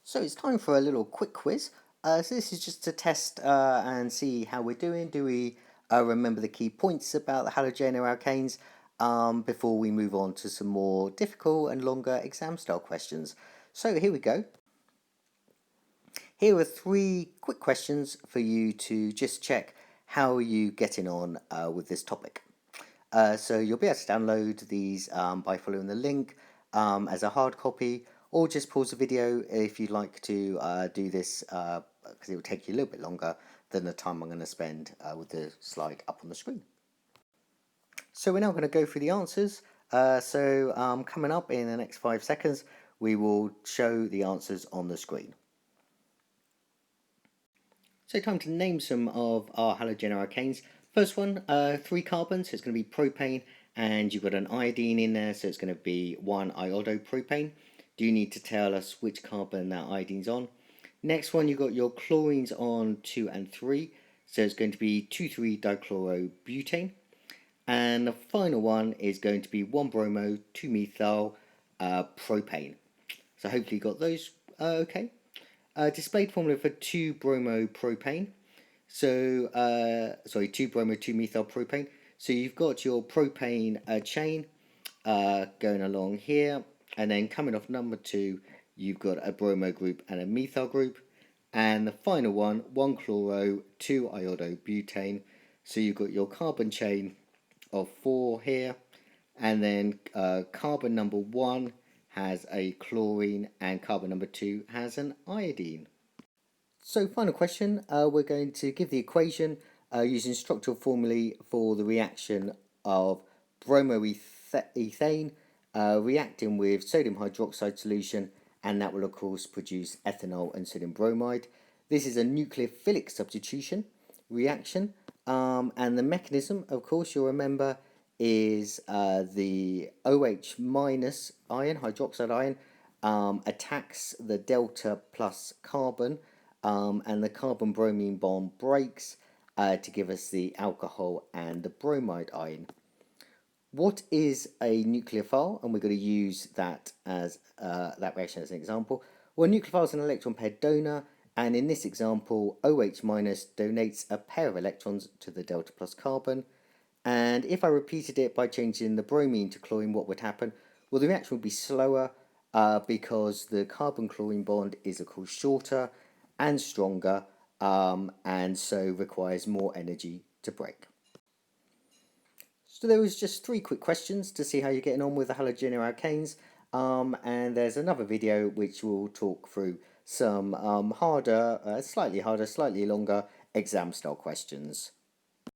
So it's time for a little quick quiz. So this is just to test and see how we're doing. Do we remember the key points about the halogenoalkanes before we move on to some more difficult and longer exam style questions? So here we go. Here are three quick questions for you to just check how are you getting on with this topic. So you'll be able to download these by following the link as a hard copy, or just pause the video if you'd like to do this because it will take you a little bit longer than the time I'm going to spend with the slide up on the screen. So we're now going to go through the answers. Coming up in the next 5 seconds, we will show the answers on the screen. So time to name some of our halogenoalkanes. First one, 3 carbons, so it's going to be propane, and you've got an iodine in there, so it's going to be 1-iodopropane. Do you need to tell us which carbon that iodine's on? Next one, you've got your chlorines on 2 and 3, so it's going to be 2,3-dichlorobutane. And the final one is going to be 1-bromo, 2-methyl propane. So hopefully you got those okay. Displayed formula for 2-bromopropane. So, 2-bromo, 2-methylpropane. So you've got your propane chain going along here, and then coming off number 2, you've got a bromo group and a methyl group, and the final one, 1-chloro, 2-iodobutane. So you've got your carbon chain of 4 here, and then carbon number 1 has a chlorine, and carbon number 2 has an iodine. So final question, we're going to give the equation using structural formulae for the reaction of bromoethane reacting with sodium hydroxide solution, and that will of course produce ethanol and sodium bromide. This is a nucleophilic substitution reaction, and the mechanism, of course, you'll remember, is the OH minus ion, hydroxide ion, attacks the delta plus carbon, and the carbon bromine bond breaks to give us the alcohol and the bromide ion. What is a nucleophile? And we're going to use that as that reaction as an example. Well, a nucleophile is an electron pair donor, and in this example, OH minus donates a pair of electrons to the delta plus carbon. And if I repeated it by changing the bromine to chlorine, what would happen? Well, the reaction would be slower because the carbon-chlorine bond is, of course, shorter and stronger, and so requires more energy to break. So there was just 3 quick questions to see how you're getting on with the halogenoalkanes, and there's another video which will talk through some slightly harder, slightly longer exam-style questions.